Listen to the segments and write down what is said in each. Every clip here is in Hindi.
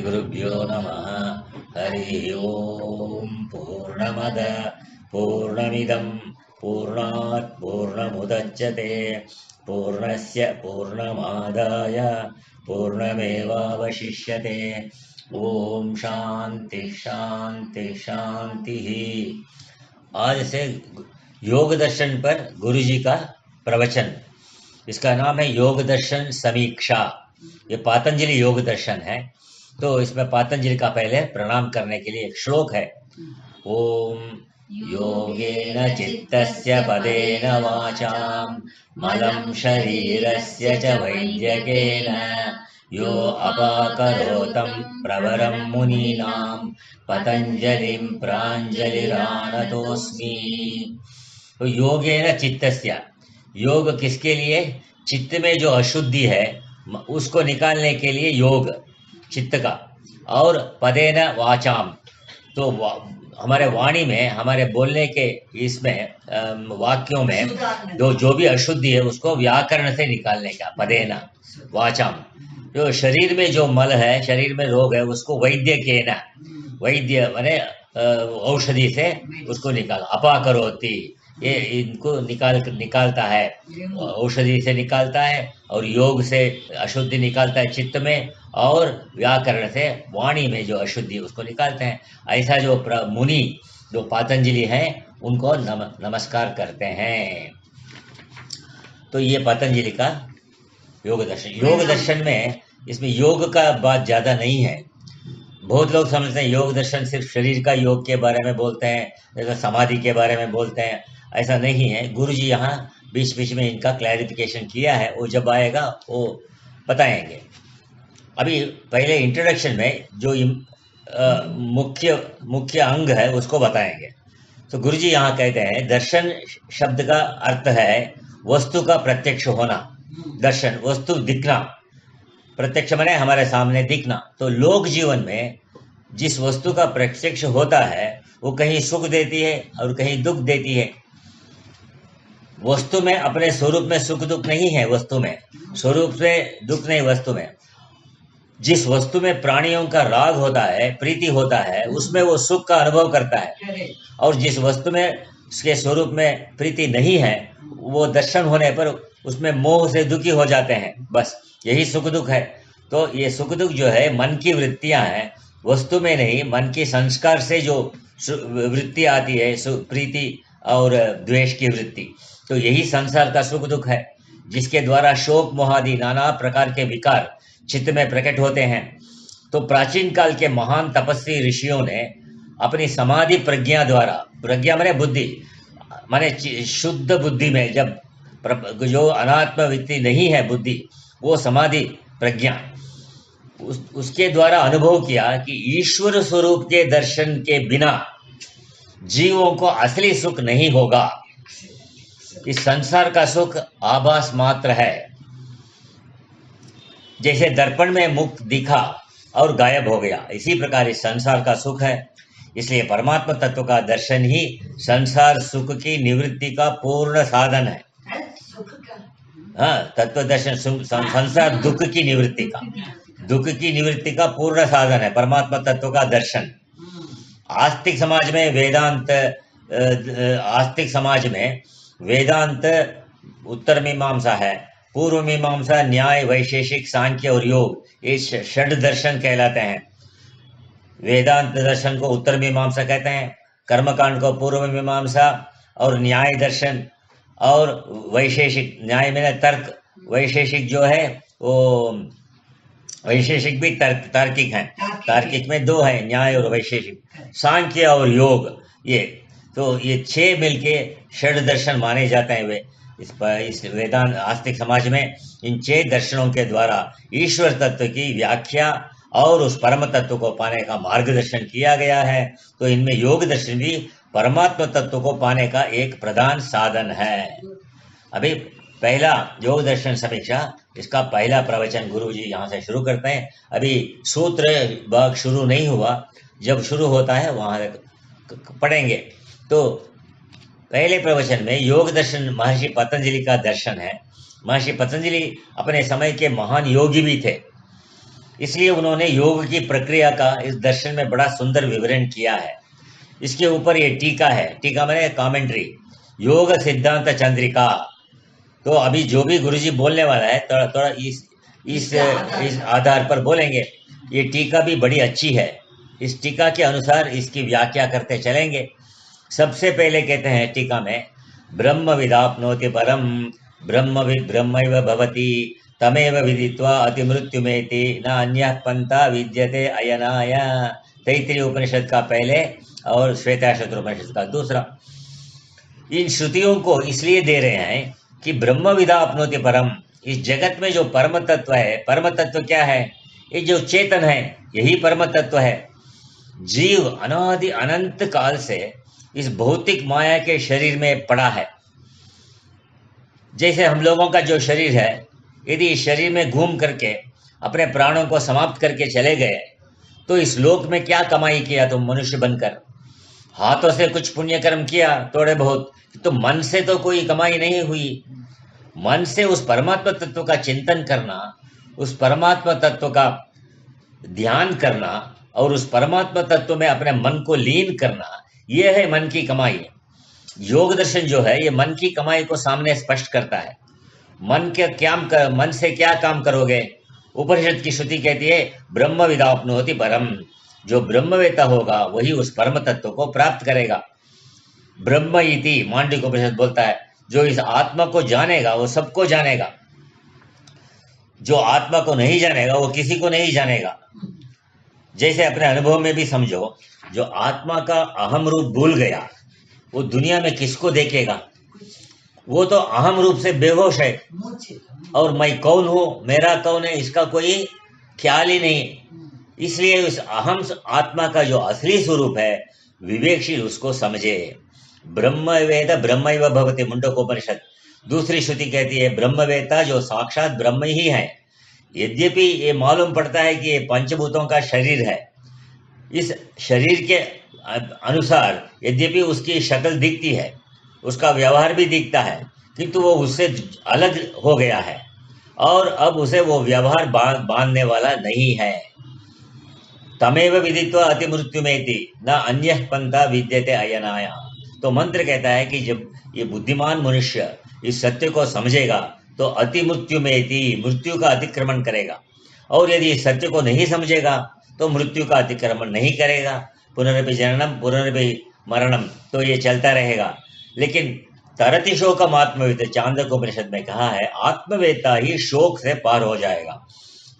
श्रीगुरुभ्यो नमः। हरि ओम। पूर्णमद पूर्णमिदं पूर्णात् पूर्णमुदच्यते पूर्णस्य पूर्णमादाय पूर्णमेवावशिष्यते। ओम शांति शांति शांति। आज से योग दर्शन पर गुरु जी का प्रवचन। इसका नाम है योग दर्शन समीक्षा। ये पातंजलि योग दर्शन है। तो इसमें पातंजलि का पहले प्रणाम करने के लिए एक श्लोक है। ओम योगेन चित्तस्य पदेन वाचां मलं शरीरस्य च वैद्यकेन यो अपाकरोतं प्रवरं मुनीनां पतंजलिं प्राञ्जलिरानतोऽस्मि। तो योगेन चित्तस्य, योग किसके लिए? चित्त में जो अशुद्धि है उसको निकालने के लिए योग चित्त का। और पदेन वाचाम, तो हमारे वाणी में, हमारे बोलने के इसमें वाक्यों में जो भी अशुद्धि है उसको व्याकरण से निकालने का। पदेन वाचाम, जो शरीर में जो मल है, शरीर में रोग है, उसको वैद्य के न, वैद्य माने औषधि से उसको निकाल। अपाकरोति, ये इनको निकालता है, औषधि से निकालता है, और योग से अशुद्धि निकालता है चित्त में, और व्याकरण से वाणी में जो अशुद्धि उसको निकालते हैं। ऐसा जो मुनि जो पातंजलि हैं उनको नमस्कार करते हैं। तो ये पतंजलि का योग दर्शन। योग दर्शन में इसमें योग का बात ज़्यादा नहीं है। बहुत लोग समझते हैं योग दर्शन सिर्फ शरीर का योग के बारे में बोलते हैं, जैसे समाधि के बारे में बोलते हैं। ऐसा नहीं है। गुरु जी यहाँ बीच बीच में इनका क्लैरिफिकेशन किया है, वो जब आएगा वो बताएंगे। अभी पहले इंट्रोडक्शन में जो मुख्य अंग है उसको बताएंगे। तो गुरु जी यहाँ कहते हैं दर्शन शब्द का अर्थ है वस्तु का प्रत्यक्ष होना। दर्शन वस्तु दिखना, प्रत्यक्ष माने हमारे सामने दिखना। तो लोक जीवन में जिस वस्तु का प्रत्यक्ष होता है वो कहीं सुख देती है और कहीं दुख देती है। वस्तु में अपने स्वरूप में सुख दुख नहीं है, वस्तु में स्वरूप से दुख नहीं। वस्तु में जिस वस्तु में प्राणियों का राग होता है, प्रीति होता है, उसमें वो सुख का अनुभव करता है। और जिस वस्तु में उसके स्वरूप में प्रीति नहीं है, वो दर्शन होने पर उसमें मोह से दुखी हो जाते हैं। बस यही सुख दुख है। तो ये सुख दुख जो है मन की वृत्तियां हैं, वस्तु में नहीं। मन की संस्कार से जो वृत्ति आती है, प्रीति और द्वेष की वृत्ति, तो यही संसार का सुख दुख है, जिसके द्वारा शोक मोहादि नाना प्रकार के विकार चित्त में प्रकट होते हैं। तो प्राचीन काल के महान तपस्वी ऋषियों ने अपनी समाधि प्रज्ञा द्वारा, प्रज्ञा माने बुद्धि, माने शुद्ध बुद्धि में, जब जो अनात्म वृत्ति नहीं है बुद्धि, वो समाधि प्रज्ञा, उसके द्वारा अनुभव किया कि ईश्वर स्वरूप के दर्शन के बिना जीवों को असली सुख नहीं होगा। इस संसार का सुख आभास मात्र है। जैसे दर्पण में मुख दिखा और गायब हो गया, इसी प्रकार इस संसार का सुख है। इसलिए परमात्मा तत्व का दर्शन ही संसार सुख की निवृत्ति का पूर्ण साधन है। हाँ, तत्व दर्शन संसार दुख की निवृत्ति का पूर्ण साधन है, परमात्मा तत्व का दर्शन। आस्तिक समाज में वेदांत उत्तर मीमांसा है, पूर्व मीमांसा न्याय, वैशेषिक, सांख्य और योग, ये षड दर्शन कहलाते हैं। वेदांत दर्शन को उत्तर मीमांसा कहते हैं, कर्मकांड को पूर्व मीमांसा, और न्याय दर्शन और वैशेषिक, न्याय में तर्क, वैशेषिक जो है वो वैशेषिक भी तार्किक है। तार्किक में दो है, न्याय और वैशेषिक। सांख्य और योग, ये 6 मिलके षड दर्शन माने जाते हैं। वे इस वेदांत आस्तिक समाज में इन 6 दर्शनों के द्वारा ईश्वर तत्व की व्याख्या और उस परम तत्व को पाने का मार्गदर्शन किया गया है। तो इनमें योग दर्शन भी परमात्मा तत्व को पाने का एक प्रधान साधन है। अभी पहला योग दर्शन समीक्षा, इसका पहला प्रवचन गुरु जी यहाँ से शुरू करते हैं। अभी सूत्र भाग शुरू नहीं हुआ, जब शुरू होता है वहाँ पढ़ेंगे। तो पहले प्रवचन में योग दर्शन महर्षि पतंजलि का दर्शन है। महर्षि पतंजलि अपने समय के महान योगी भी थे। इसलिए उन्होंने योग की प्रक्रिया का इस दर्शन में बड़ा सुंदर विवरण किया है। इसके ऊपर ये टीका है, टीका मैंने कमेंट्री, योग सिद्धांत चंद्रिका। तो अभी जो भी गुरुजी बोलने वाला है थोड़ा थोड़ा इस आधार पर बोलेंगे। ये टीका भी बड़ी अच्छी है, इस टीका के अनुसार इसकी व्याख्या करते चलेंगे। सबसे पहले कहते हैं टीका में, ब्रह्म विदाप्नोति परम ब्रह्मविद ब्रह्मैव भवति तमेव विदित्वा अतिमृत्युमेति न अन्यः पंथा विद्यते अयनाय। तैत्तिरीय उपनिषद का पहले और श्वेताश्वतर उपनिषद का दूसरा। इन श्रुतियों को इसलिए दे रहे हैं कि ब्रह्म विदा अपनोति परम, इस जगत में जो परम तत्व है, परम तत्व क्या है? ये जो चेतन है यही परम तत्व है। जीव अनादि अनंत काल से इस भौतिक माया के शरीर में पड़ा है। जैसे हम लोगों का जो शरीर है, यदि इस शरीर में घूम करके अपने प्राणों को समाप्त करके चले गए तो इस लोक में क्या कमाई किया तुम मनुष्य बनकर? हाथों से कुछ पुण्य कर्म किया थोड़े बहुत, तो मन से तो कोई कमाई नहीं हुई। मन से उस परमात्मा तत्व का चिंतन करना, उस परमात्मा तत्व का ध्यान करना और उस परमात्मा तत्व में अपने मन को लीन करना, यह है मन की कमाई। योग दर्शन जो है ये मन की कमाई को सामने स्पष्ट करता है। मन से क्या काम करोगे? उपनिषद की श्रुति कहती है ब्रह्म विदाप्नोति परम, जो ब्रह्मवेता होगा वही उस परम तत्व को प्राप्त करेगा। ब्रह्म इति मांडलिक उपनिषद बोलता है, जो इस आत्मा को जानेगा वो सबको जानेगा, जो आत्मा को नहीं जानेगा वो किसी को नहीं जानेगा। जैसे अपने अनुभव में भी समझो, जो आत्मा का अहम रूप भूल गया वो दुनिया में किसको देखेगा? वो तो अहम रूप से बेहोश है और मैं कौन हूँ, मेरा कौन है, इसका कोई ख्याल ही नहीं। इसलिए उस अहम आत्मा का जो असली स्वरूप है विवेकशील उसको समझे। ब्रह्मवेद ब्रह्मैव भवति मुंडकोपनिषद। दूसरी श्रुति कहती है ब्रह्मवेता जो साक्षात ब्रह्म ही है। यद्यपि ये मालूम पड़ता है कि ये पंचभूतों का शरीर है, इस शरीर के अनुसार यद्यपि उसकी शक्ल दिखती है, उसका व्यवहार भी दिखता है, किंतु वो उससे अलग हो गया है और अब उसे वो व्यवहार बांधने वाला नहीं है। तमेव विदित्वा अति मृत्युमेति न अन्यः पंथा विद्यते अयनाय। तो मंत्र कहता है कि जब ये बुद्धिमान मनुष्य इस सत्य को समझेगा तो अति मृत्युमेति, मृत्यु का अतिक्रमण करेगा, और यदि इस सत्य को नहीं समझेगा तो मृत्यु का अतिक्रमण नहीं करेगा। पुनरपि जननम पुनरपि मरणम, तो ये चलता रहेगा। लेकिन तरति शोकम आत्मवेद, चांदक उपनिषद में कहा है आत्मवेता ही शोक से पार हो जाएगा,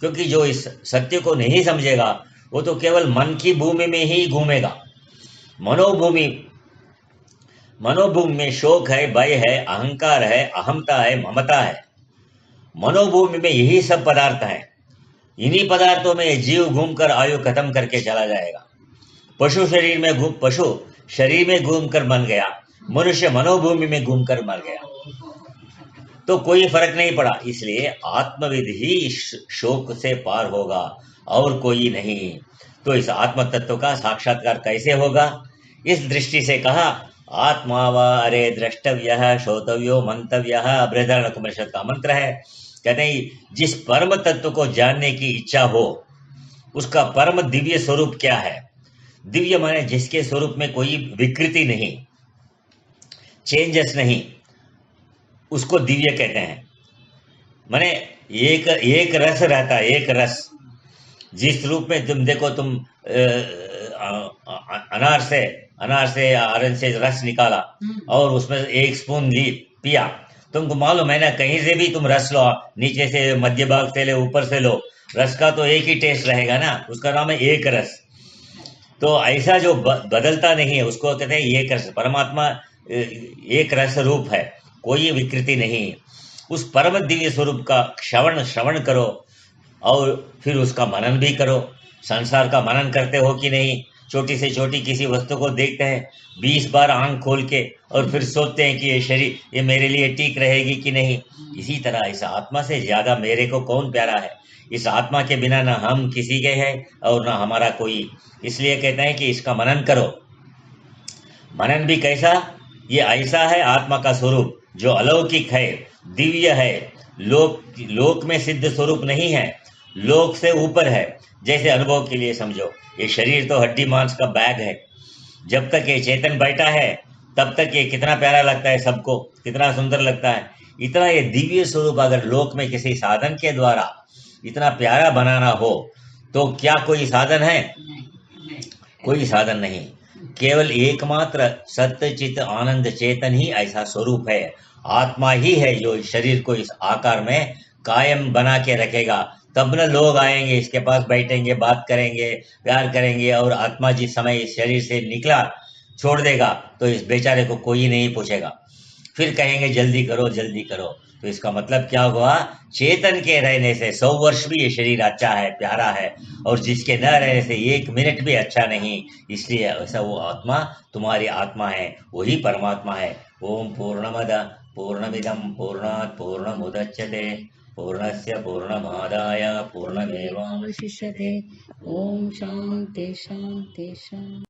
क्योंकि जो इस सत्य को नहीं समझेगा वो तो केवल मन की भूमि में ही घूमेगा। मनोभूमि में शोक है, भय है, अहंकार है, अहमता है, ममता है। मनोभूमि में यही सब पदार्थ हैं। इन्हीं पदार्थों में जीव घूमकर आयु खत्म करके चला जाएगा। पशु शरीर में घूमकर बन गया, मनुष्य मनोभूमि में घूमकर मर गया, तो कोई फर्क नहीं पड़ा। इसलिए आत्मविद ही शोक से पार होगा और कोई नहीं। तो इस आत्म तत्व का साक्षात्कार कैसे होगा? इस दृष्टि से कहा आत्मा वा अरे द्रष्टव्यः श्रोतव्यो मंतव्यः, बृहदारण्यकोपनिषद का मंत्र है। कहते हैं जिस परम तत्व को जानने की इच्छा हो उसका परम दिव्य स्वरूप क्या है? दिव्य माने जिसके स्वरूप में कोई विकृति नहीं, चेंजेस नहीं, उसको दिव्य कहते हैं। माने एक रस रहता है, एक रस। जिस रूप में तुम देखो, तुम अनार से ऑरेंज से रस निकाला और उसमें एक स्पून पिया, तुमको मालूम है ना, कहीं से भी तुम रस लो, नीचे से, मध्य भाग से लो, ऊपर से लो, रस का तो एक ही टेस्ट रहेगा ना, उसका नाम है एक रस। तो ऐसा जो बदलता नहीं है उसको कहते हैं एक रस। परमात्मा एक रस रूप है, कोई विकृति नहीं। उस परम दिव्य स्वरूप का श्रवण करो और फिर उसका मनन भी करो। संसार का मनन करते हो कि नहीं? छोटी से छोटी किसी वस्तु को देखते हैं 20 बार आंख खोल के और फिर सोचते हैं कि ये शरीर ये मेरे लिए ठीक रहेगी कि नहीं। इसी तरह इस आत्मा से ज्यादा मेरे को कौन प्यारा है? इस आत्मा के बिना ना हम किसी के हैं और ना हमारा कोई। इसलिए कहते हैं कि इसका मनन करो। मनन भी कैसा? ये ऐसा है आत्मा का स्वरूप जो अलौकिक है, दिव्य है, लोक में सिद्ध स्वरूप नहीं है। लोक से ऊपर है। जैसे अनुभव के लिए समझो, ये शरीर तो हड्डी मांस का बैग है। जब तक ये चेतन बैठा है तब तक ये कितना प्यारा लगता है सबको, कितना सुंदर लगता है। इतना ये दिव्य स्वरूप अगर लोक में किसी साधन के द्वारा इतना प्यारा बनाना हो तो क्या कोई साधन है? कोई साधन नहीं। केवल एकमात्र सत्य चित आनंद चेतन ही ऐसा स्वरूप है। आत्मा ही है जो शरीर को इस आकार में कायम बना के रखेगा। तब न लोग आएंगे, इसके पास बैठेंगे, बात करेंगे, प्यार करेंगे, और आत्मा जिस समय इस शरीर से निकला छोड़ देगा तो इस बेचारे को कोई नहीं पूछेगा। फिर कहेंगे जल्दी करो जल्दी करो। तो इसका मतलब क्या हुआ? चेतन के रहने से 100 वर्ष भी ये शरीर अच्छा है, प्यारा है, और जिसके न रहने से 1 मिनट भी अच्छा नहीं। इसलिए ऐसा वो आत्मा तुम्हारी आत्मा है, वही परमात्मा है। ओम पूर्णमद पूर्णमिदं पूर्णात् पूर्णमुदच्यते पूर्णस्य पूर्णमादाय पूर्णमेवावशिष्यते। ओम शांति शांति शांति।